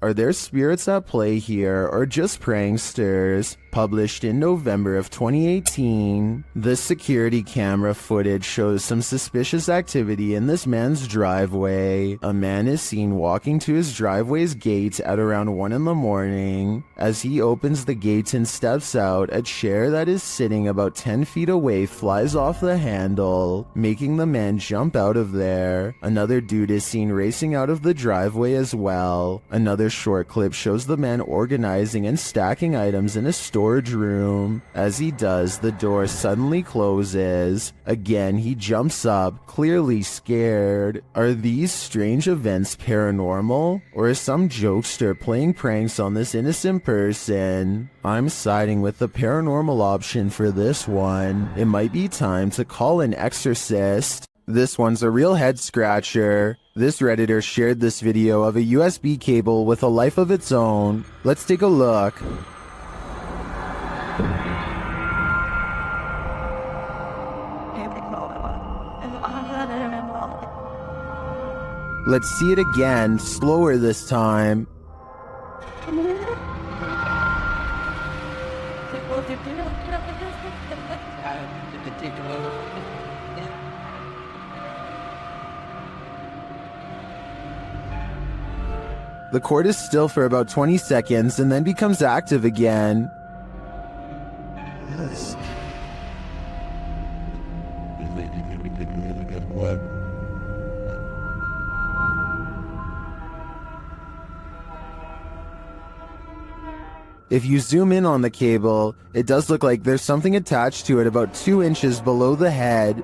Are there spirits at play here or just pranksters? Published in November of 2018, this security camera footage shows some suspicious activity in this man's driveway. A man is seen walking to his driveway's gate at around 1 in the morning. As he opens the gate and steps out, a chair that is sitting about 10 feet away flies off the handle, making the man jump out of there. Another dude is seen racing out of the driveway as well. Another short clip shows the man organizing and stacking items in a storage room. As he does, the door suddenly closes. Again, he jumps up, clearly scared. Are these strange events paranormal? Or is some jokester playing pranks on this innocent person? I'm siding with the paranormal option for this one. It might be time to call an exorcist. This one's a real head scratcher. This Redditor shared this video of a USB cable with a life of its own. Let's take a look. Let's see it again, slower this time. The cord is still for about 20 seconds and then becomes active again. Yes. If you zoom in on the cable, it does look like there's something attached to it about 2 inches below the head.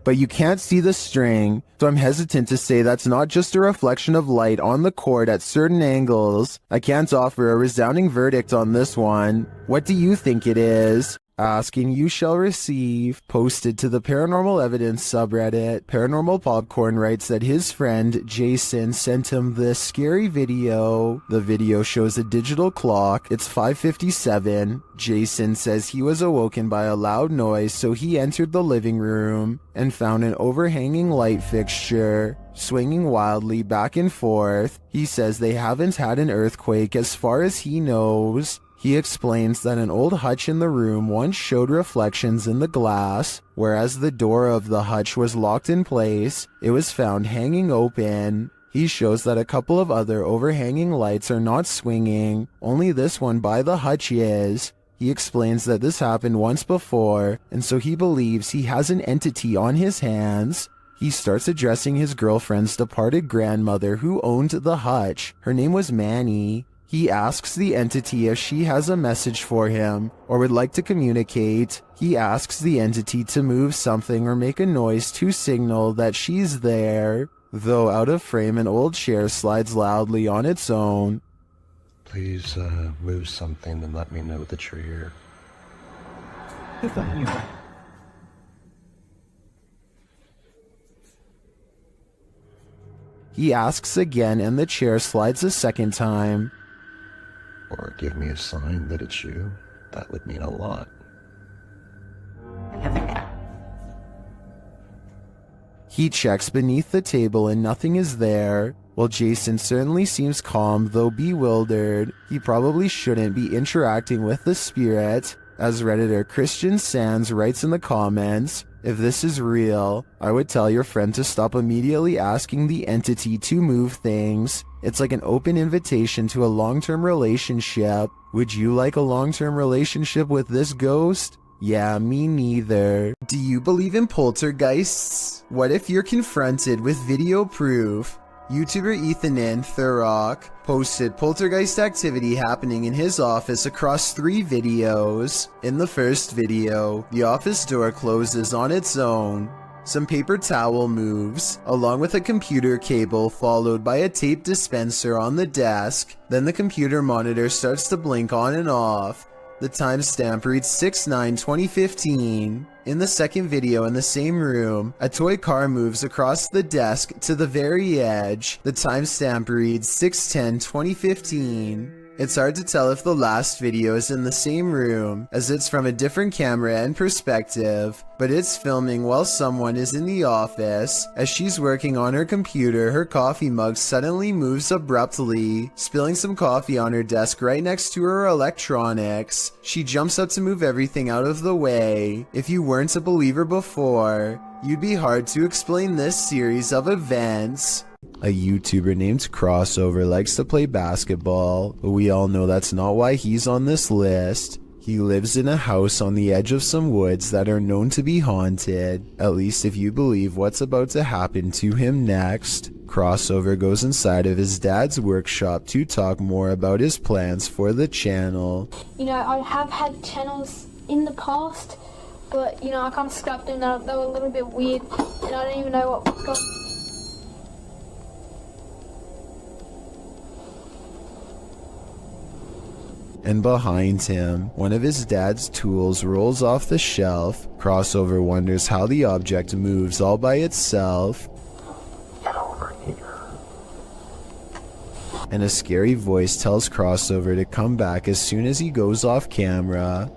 But you can't see the string, so I'm hesitant to say that's not just a reflection of light on the cord at certain angles. I can't offer a resounding verdict on this one. What do you think it is? Ask and you shall receive. Posted to the Paranormal Evidence subreddit, Paranormal Popcorn writes that his friend Jason sent him this scary video. The video shows a digital clock. It's 5:57. Jason says he was awoken by a loud noise, so he entered the living room and found an overhanging light fixture swinging wildly back and forth. He says they haven't had an earthquake as far as he knows. He explains that an old hutch in the room once showed reflections in the glass, whereas the door of the hutch was locked in place. It was found hanging open. He shows that a couple of other overhanging lights are not swinging, only this one by the hutch is. He explains that this happened once before, and so he believes he has an entity on his hands. He starts addressing his girlfriend's departed grandmother who owned the hutch. Her name was Manny. He asks the entity if she has a message for him or would like to communicate. He asks the entity to move something or make a noise to signal that she's there. Though out of frame, an old chair slides loudly on its own. Please move something and let me know that you're here. He asks again and the chair slides a second time. Or give me a sign that it's you. That would mean a lot. He checks beneath the table and nothing is there. While Jason certainly seems calm, though bewildered, he probably shouldn't be interacting with the spirit. As Redditor Christian Sands writes in the comments, if this is real, I would tell your friend to stop immediately asking the entity to move things. It's like an open invitation to a long-term relationship. Would you like a long-term relationship with this ghost? Yeah, me neither. Do you believe in poltergeists? What if you're confronted with video proof? YouTuber Ethan N. Thurrock posted poltergeist activity happening in his office across 3 videos. In the first video, the office door closes on its own. Some paper towel moves, along with a computer cable followed by a tape dispenser on the desk. Then the computer monitor starts to blink on and off. The timestamp reads 6/9/2015. In the second video in the same room, a toy car moves across the desk to the very edge. The timestamp reads 6/10/2015. It's hard to tell if the last video is in the same room, as it's from a different camera and perspective, but it's filming while someone is in the office. As she's working on her computer, her coffee mug suddenly moves abruptly, spilling some coffee on her desk right next to her electronics. She jumps up to move everything out of the way. If you weren't a believer before, you'd be hard to explain this series of events. A YouTuber named Crossover likes to play basketball, but we all know that's not why he's on this list. He lives in a house on the edge of some woods that are known to be haunted, at least if you believe what's about to happen to him next. Crossover goes inside of his dad's workshop to talk more about his plans for the channel. I have had channels in the past, but I kind of scrapped them. They were a little bit weird, and I don't even know what got. And behind him, one of his dad's tools rolls off the shelf. Crossover wonders how the object moves all by itself. Get over here. And a scary voice tells Crossover to come back as soon as he goes off camera.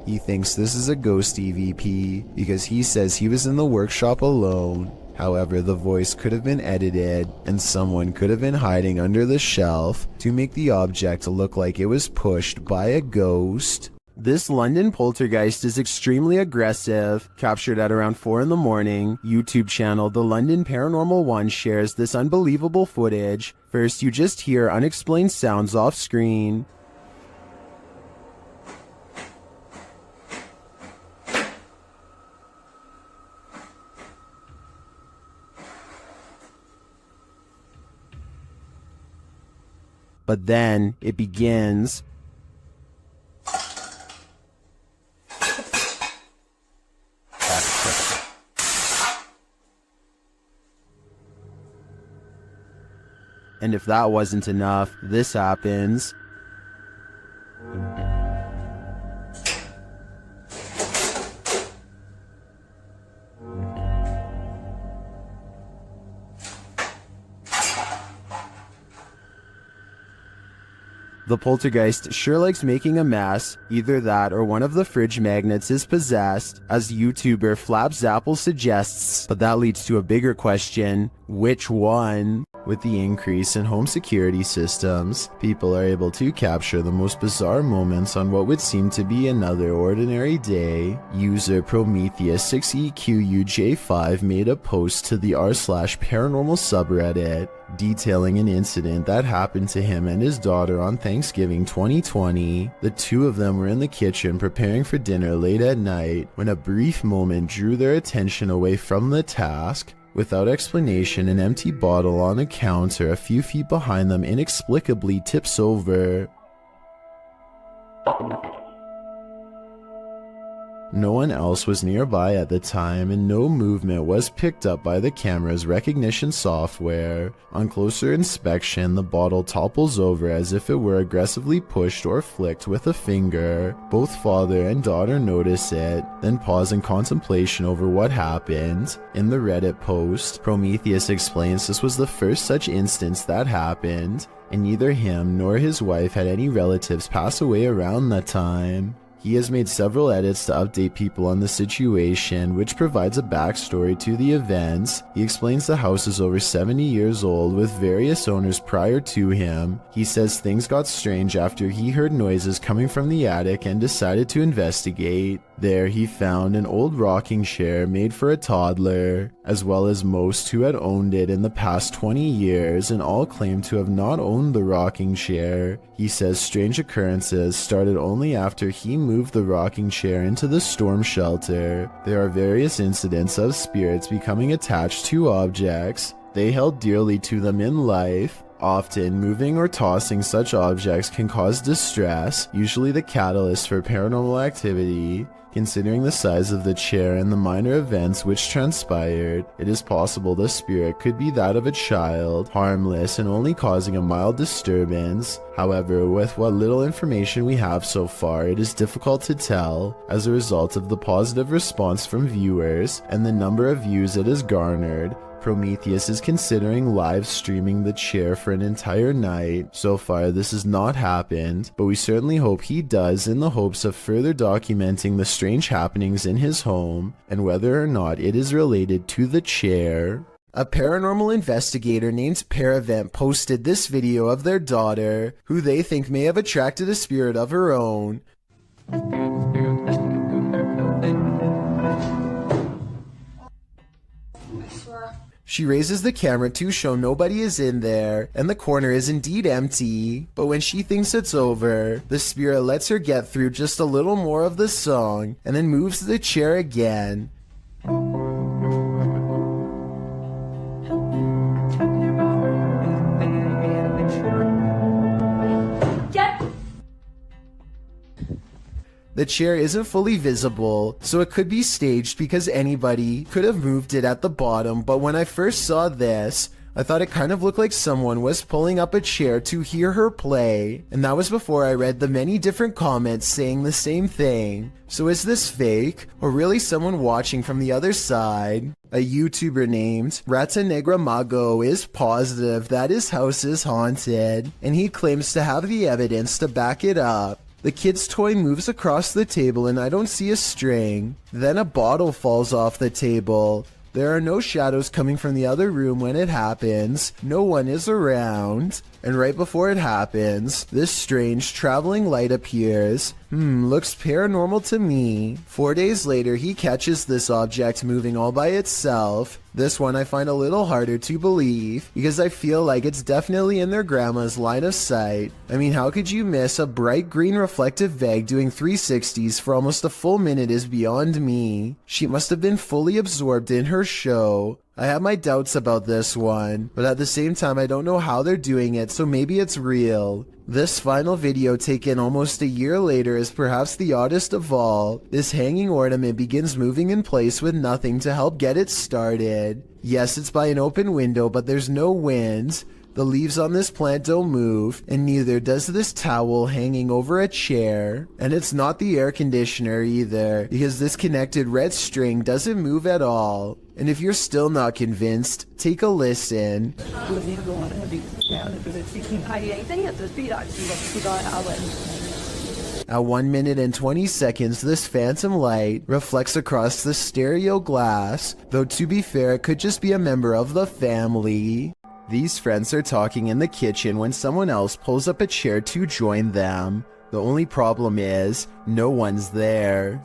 He thinks this is a ghost EVP because he says he was in the workshop alone. However, the voice could have been edited, and someone could have been hiding under the shelf to make the object look like it was pushed by a ghost. This London poltergeist is extremely aggressive. Captured at around 4 in the morning, YouTube channel The London Paranormal 1 shares this unbelievable footage. First, you just hear unexplained sounds off screen. But then it begins. And if that wasn't enough, this happens. The poltergeist sure likes making a mess. Either that or one of the fridge magnets is possessed, as YouTuber Flapzapple suggests. But that leads to a bigger question: which one? With the increase in home security systems, people are able to capture the most bizarre moments on what would seem to be another ordinary day. User Prometheus6EQUJ5 made a post to the r/paranormal subreddit detailing an incident that happened to him and his daughter on Thanksgiving 2020. The two of them were in the kitchen preparing for dinner late at night when a brief moment drew their attention away from the task. Without explanation, an empty bottle on a counter a few feet behind them inexplicably tips over. No one else was nearby at the time, and no movement was picked up by the camera's recognition software. On closer inspection, the bottle topples over as if it were aggressively pushed or flicked with a finger. Both father and daughter notice it, then pause in contemplation over what happened. In the Reddit post, Prometheus explains this was the first such instance that happened, and neither him nor his wife had any relatives pass away around that time. He has made several edits to update people on the situation, which provides a backstory to the events. He explains the house is over 70 years old with various owners prior to him. He says things got strange after he heard noises coming from the attic and decided to investigate. There he found an old rocking chair made for a toddler, as well as most who had owned it in the past 20 years, and all claimed to have not owned the rocking chair. He says strange occurrences started only after he moved the rocking chair into the storm shelter. There are various incidents of spirits becoming attached to objects they held dearly to them in life. Often, moving or tossing such objects can cause distress, usually the catalyst for paranormal activity. Considering the size of the chair and the minor events which transpired, it is possible the spirit could be that of a child, harmless and only causing a mild disturbance. However, with what little information we have so far, it is difficult to tell, as a result of the positive response from viewers and the number of views it has garnered. Prometheus is considering live streaming the chair for an entire night. So far, this has not happened, but we certainly hope he does in the hopes of further documenting the strange happenings in his home and whether or not it is related to the chair. A paranormal investigator named Paravent posted this video of their daughter, who they think may have attracted a spirit of her own. She raises the camera to show nobody is in there, and the corner is indeed empty. But when she thinks it's over, the spirit lets her get through just a little more of the song, and then moves the chair again. The chair isn't fully visible, so it could be staged because anybody could have moved it at the bottom, but when I first saw this, I thought it kind of looked like someone was pulling up a chair to hear her play, and that was before I read the many different comments saying the same thing. So is this fake, or really someone watching from the other side? A YouTuber named Rata Negra Mago is positive that his house is haunted, and he claims to have the evidence to back it up. The kid's toy moves across the table and I don't see a string. Then a bottle falls off the table. There are no shadows coming from the other room when it happens. No one is around. And right before it happens, this strange traveling light appears. Looks paranormal to me. 4 days later, he catches this object moving all by itself. This one I find a little harder to believe, because I feel like it's definitely in their grandma's line of sight. I mean, how could you miss a bright green reflective bag doing 360s for almost a full minute is beyond me. She must have been fully absorbed in her show. I have my doubts about this one, but at the same time I don't know how they're doing it, so maybe it's real. This final video taken almost a year later is perhaps the oddest of all. This hanging ornament begins moving in place with nothing to help get it started. Yes, it's by an open window, but there's no wind. The leaves on this plant don't move, and neither does this towel hanging over a chair. And it's not the air conditioner either, because this connected red string doesn't move at all. And if you're still not convinced, take a listen. At 1 minute and 20 seconds, this phantom light reflects across the stereo glass, though to be fair, it could just be a member of the family. These friends are talking in the kitchen when someone else pulls up a chair to join them. The only problem is, no one's there.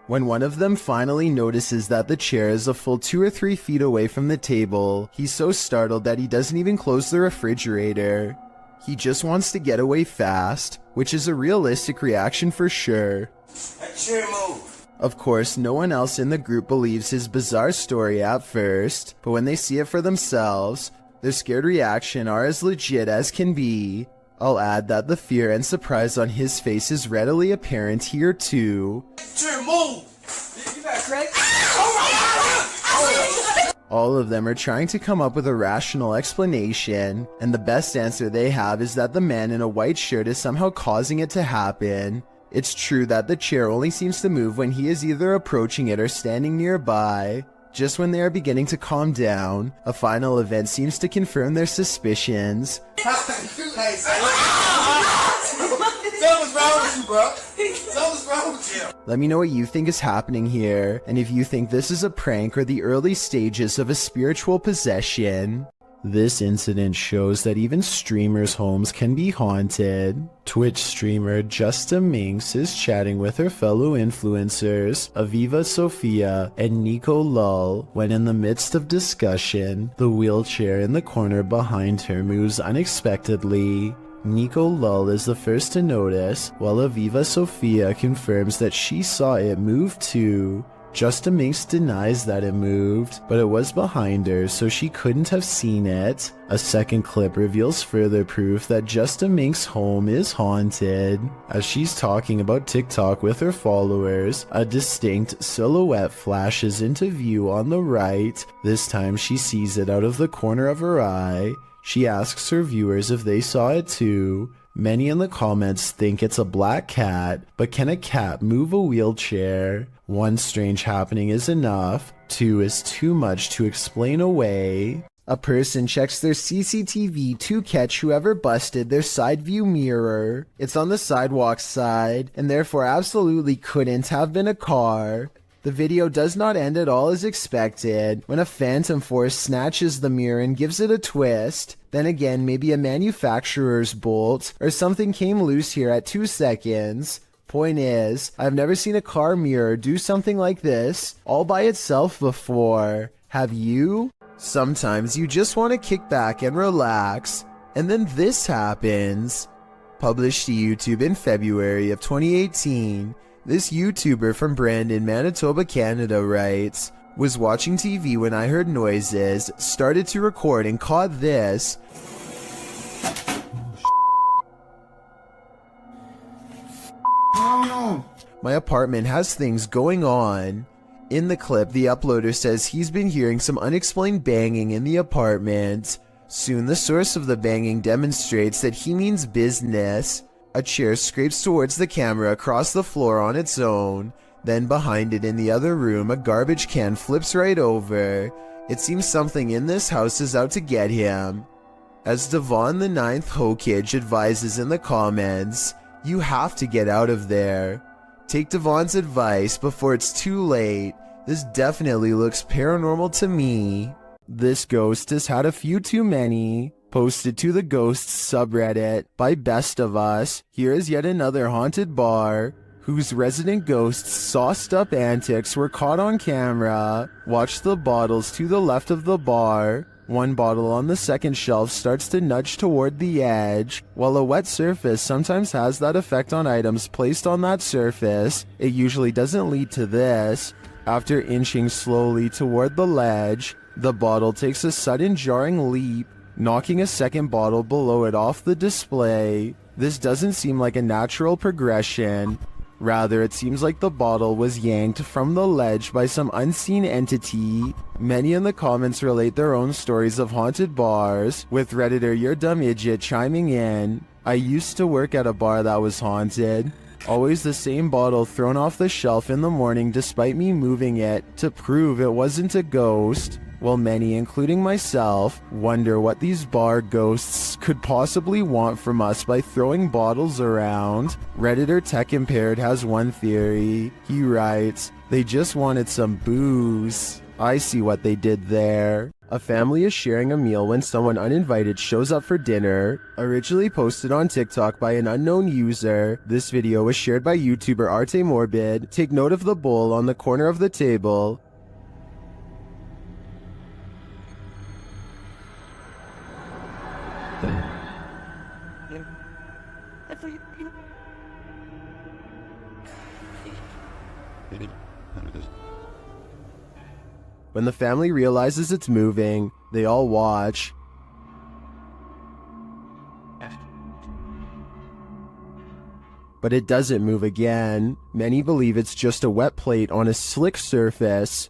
When one of them finally notices that the chair is a full 2 or 3 feet away from the table, he's so startled that he doesn't even close the refrigerator. He just wants to get away fast, which is a realistic reaction for sure. That chair move. Of course, no one else in the group believes his bizarre story at first, but when they see it for themselves, their scared reaction are as legit as can be. I'll add that the fear and surprise on his face is readily apparent here too. Chair move! You got crack? Oh my God! All of them are trying to come up with a rational explanation, and the best answer they have is that the man in a white shirt is somehow causing it to happen. It's true that the chair only seems to move when he is either approaching it or standing nearby. Just when they are beginning to calm down, a final event seems to confirm their suspicions. Something's wrong with you, bro. Something's wrong with you. Let me know what you think is happening here, and if you think this is a prank or the early stages of a spiritual possession. This incident shows that even streamers' homes can be haunted. Twitch streamer Justa Minx is chatting with her fellow influencers, Aviva Sophia and Nico Lull, when in the midst of discussion, the wheelchair in the corner behind her moves unexpectedly. Nico Lull is the first to notice, while Aviva Sophia confirms that she saw it move too. Justa Minx denies that it moved, but it was behind her, so she couldn't have seen it. A second clip reveals further proof that Justa Minx's home is haunted. As she's talking about TikTok with her followers, a distinct silhouette flashes into view on the right. This time she sees it out of the corner of her eye. She asks her viewers if they saw it too. Many in the comments think it's a black cat, but can a cat move a wheelchair? 1 strange happening is enough, 2 is too much to explain away. A person checks their CCTV to catch whoever busted their side view mirror. It's on the sidewalk side, and therefore absolutely couldn't have been a car. The video does not end at all as expected, when a phantom force snatches the mirror and gives it a twist. Then again, maybe a manufacturer's bolt, or something came loose here at 2 seconds. Point is, I've never seen a car mirror do something like this, all by itself before. Have you? Sometimes you just want to kick back and relax, and then this happens. Published to YouTube in February of 2018, this YouTuber from Brandon, Manitoba, Canada writes, "Was watching TV when I heard noises, started to record and caught this." My apartment has things going on. In the clip, the uploader says he's been hearing some unexplained banging in the apartment. Soon the source of the banging demonstrates that he means business. A chair scrapes towards the camera across the floor on its own. Then behind it in the other room, a garbage can flips right over. It seems something in this house is out to get him. As Devon the 9th Hokage advises in the comments, you have to get out of there. Take Devon's advice before it's too late. This definitely looks paranormal to me. This ghost has had a few too many. Posted to the Ghosts subreddit by Best of Us, here is yet another haunted bar, whose resident ghosts' sauced up antics were caught on camera. Watch the bottles to the left of the bar. One bottle on the second shelf starts to nudge toward the edge. While a wet surface sometimes has that effect on items placed on that surface, it usually doesn't lead to this. After inching slowly toward the ledge, the bottle takes a sudden jarring leap, knocking a second bottle below it off the display. This doesn't seem like a natural progression. Rather, it seems like the bottle was yanked from the ledge by some unseen entity. Many in the comments relate their own stories of haunted bars, with Redditor Your Dumb Idiot chiming in. I used to work at a bar that was haunted. Always the same bottle thrown off the shelf in the morning despite me moving it to prove it wasn't a ghost. Well, many, including myself, wonder what these bar ghosts could possibly want from us by throwing bottles around. Redditor Tech Impaired has one theory. He writes, they just wanted some booze. I see what they did there. A family is sharing a meal when someone uninvited shows up for dinner. Originally posted on TikTok by an unknown user, this video was shared by YouTuber Arte Morbid. Take note of the bowl on the corner of the table. When the family realizes it's moving, they all watch. But it doesn't move again. Many believe it's just a wet plate on a slick surface.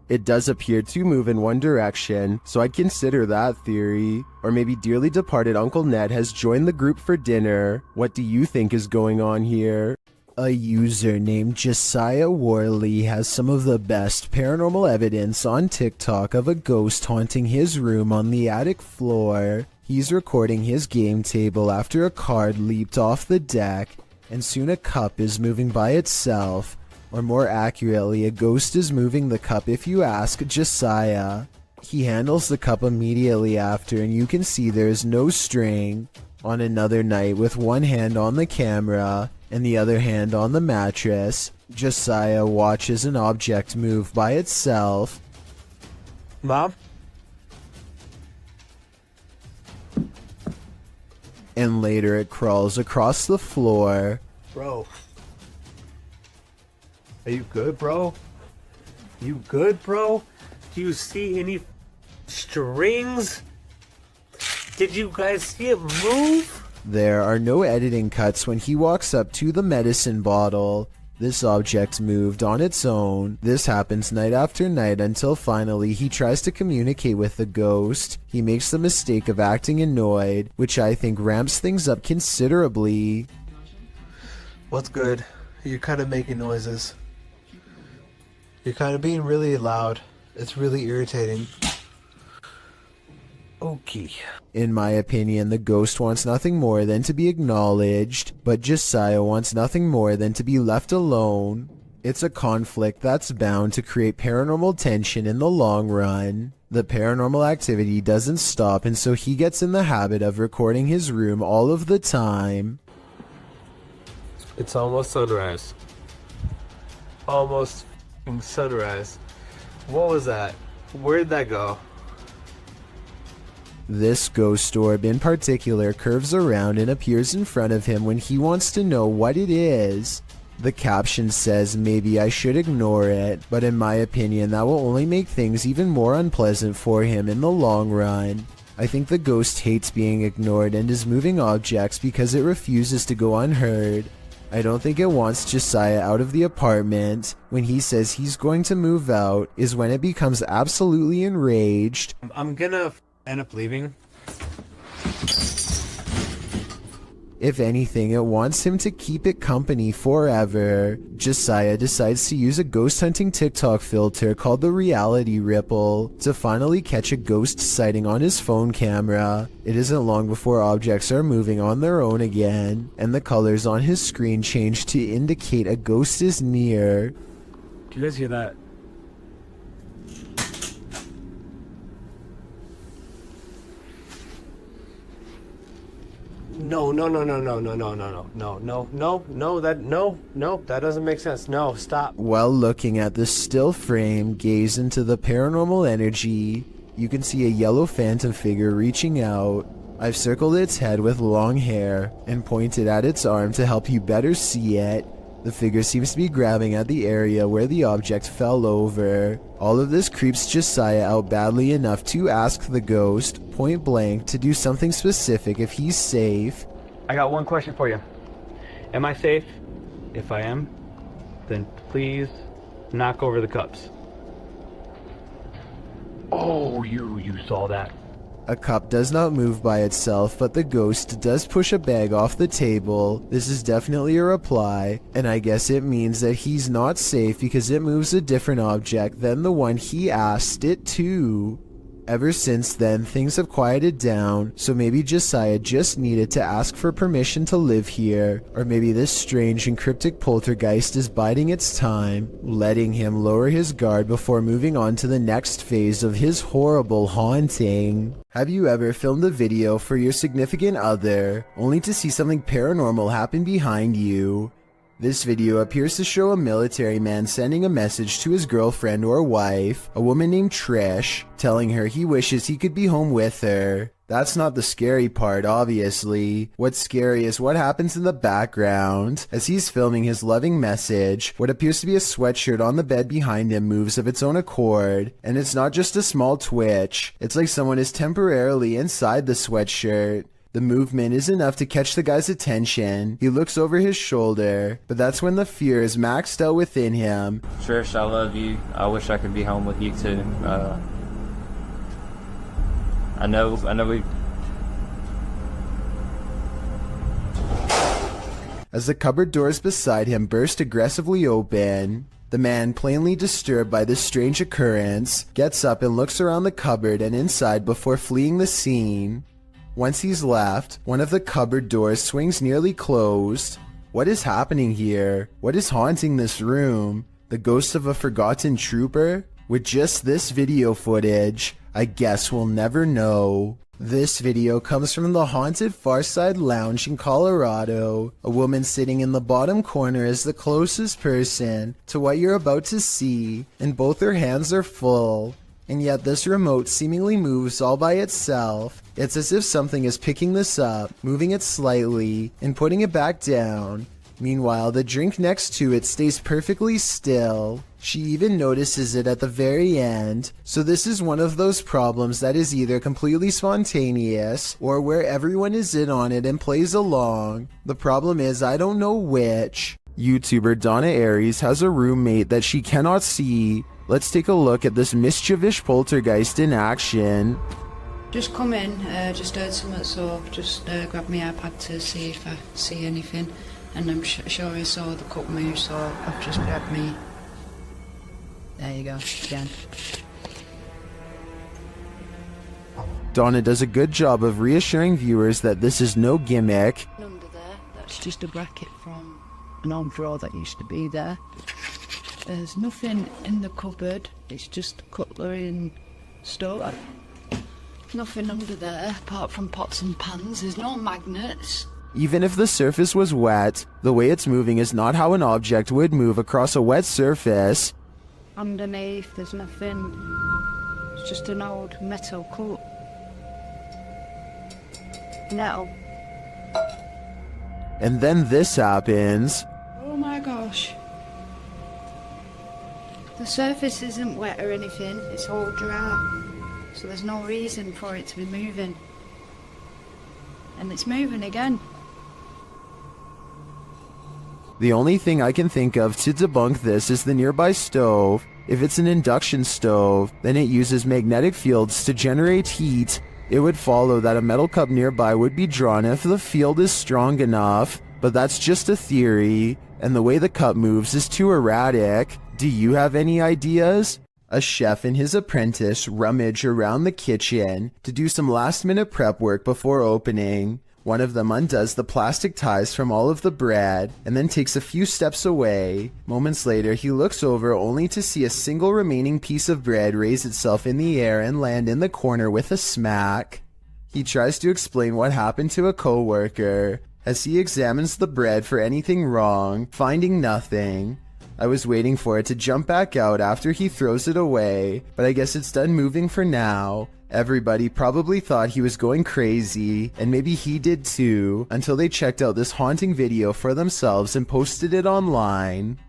It does appear to move in one direction, so I'd consider that theory. Or maybe dearly departed Uncle Ned has joined the group for dinner. What do you think is going on here? A user named Josiah Worley has some of the best paranormal evidence on TikTok of a ghost haunting his room on the attic floor. He's recording his game table after a card leaped off the deck, and soon a cup is moving by itself. Or more accurately, a ghost is moving the cup if you ask Josiah. He handles the cup immediately after, and you can see there is no string. On another night, with one hand on the camera and the other hand on the mattress, Josiah watches an object move by itself. Mom? And later it crawls across the floor. Bro. Are you good, bro? You good, bro? Do you see any strings? Did you guys see it move? There are no editing cuts when he walks up to the medicine bottle. This object moved on its own. This happens night after night until finally he tries to communicate with the ghost. He makes the mistake of acting annoyed, which I think ramps things up considerably. What's good? You're kind of making noises. You're kind of being really loud. It's really irritating. Okay. In my opinion, the ghost wants nothing more than to be acknowledged, but Josiah wants nothing more than to be left alone. It's a conflict that's bound to create paranormal tension in the long run. The paranormal activity doesn't stop, and so he gets in the habit of recording his room all of the time. It's almost sunrise. Almost sunrise. What was that? Where'd that go? This ghost orb in particular curves around and appears in front of him when he wants to know what it is. The caption says maybe I should ignore it, but in my opinion that will only make things even more unpleasant for him in the long run. I think the ghost hates being ignored and is moving objects because it refuses to go unheard. I don't think it wants Josiah out of the apartment. When he says he's going to move out is when it becomes absolutely enraged. I'm gonna end up leaving. If anything, it wants him to keep it company forever. Josiah decides to use a ghost hunting TikTok filter called the reality ripple to finally catch a ghost sighting on his phone camera. It isn't long before objects are moving on their own again, and the colors on his screen change to indicate a ghost is near. Do you guys hear that? No, that doesn't make sense. No, stop. While looking at the still frame, gaze into the paranormal energy. You can see a yellow phantom figure reaching out. I've circled its head with long hair and pointed at its arm to help you better see it. The figure seems to be grabbing at the area where the object fell over. All of this creeps Josiah out badly enough to ask the ghost, point blank, to do something specific if he's safe. I got one question for you. Am I safe? If I am, then please knock over the cups. Oh, you saw that. A cup does not move by itself, but the ghost does push a bag off the table. This is definitely a reply, and I guess it means that he's not safe because it moves a different object than the one he asked it to. Ever since then, things have quieted down, so maybe Josiah just needed to ask for permission to live here, or maybe this strange and cryptic poltergeist is biding its time, letting him lower his guard before moving on to the next phase of his horrible haunting. Have you ever filmed a video for your significant other, only to see something paranormal happen behind you? This video appears to show a military man sending a message to his girlfriend or wife, a woman named Trish, telling her he wishes he could be home with her. That's not the scary part, obviously. What's scary is what happens in the background. As he's filming his loving message, what appears to be a sweatshirt on the bed behind him moves of its own accord. And it's not just a small twitch. It's like someone is temporarily inside the sweatshirt. The movement is enough to catch the guy's attention. He looks over his shoulder, but that's when the fear is maxed out within him. Trish, I love you. I wish I could be home with you too. I know we... As the cupboard doors beside him burst aggressively open, the man, plainly disturbed by this strange occurrence, gets up and looks around the cupboard and inside before fleeing the scene. Once he's left, one of the cupboard doors swings nearly closed. What is happening here? What is haunting this room? The ghost of a forgotten trooper? With just this video footage, I guess we'll never know. This video comes from the haunted Farside Lounge in Colorado. A woman sitting in the bottom corner is the closest person to what you're about to see, and both her hands are full. And yet this remote seemingly moves all by itself. It's as if something is picking this up, moving it slightly, and putting it back down. Meanwhile, the drink next to it stays perfectly still. She even notices it at the very end. So this is one of those problems that is either completely spontaneous, or where everyone is in on it and plays along. The problem is I don't know which. YouTuber Donna Aries has a roommate that she cannot see. Let's take a look at this mischievous poltergeist in action. Just come in, just heard something, so just grab my iPad to see if I see anything. And I'm sure I saw the cup move, so I've just grabbed me. There you go, again. Donna does a good job of reassuring viewers that this is no gimmick. Under there, that's just a bracket from an old drawer that used to be there. There's nothing in the cupboard, it's just cutlery and stuff. Nothing under there apart from pots and pans, there's no magnets. Even if the surface was wet, the way it's moving is not how an object would move across a wet surface. Underneath there's nothing, it's just an old metal cup. No. And then this happens. Oh my gosh. The surface isn't wet or anything, it's all dry. So there's no reason for it to be moving. And it's moving again. The only thing I can think of to debunk this is the nearby stove. If it's an induction stove, then it uses magnetic fields to generate heat. It would follow that a metal cup nearby would be drawn if the field is strong enough, but that's just a theory, and the way the cup moves is too erratic. Do you have any ideas? A chef and his apprentice rummage around the kitchen to do some last-minute prep work before opening. One of them undoes the plastic ties from all of the bread and then takes a few steps away. Moments later, he looks over only to see a single remaining piece of bread raise itself in the air and land in the corner with a smack. He tries to explain what happened to a coworker as he examines the bread for anything wrong, finding nothing. I was waiting for it to jump back out after he throws it away, but I guess it's done moving for now. Everybody probably thought he was going crazy, and maybe he did too, until they checked out this haunting video for themselves and posted it online.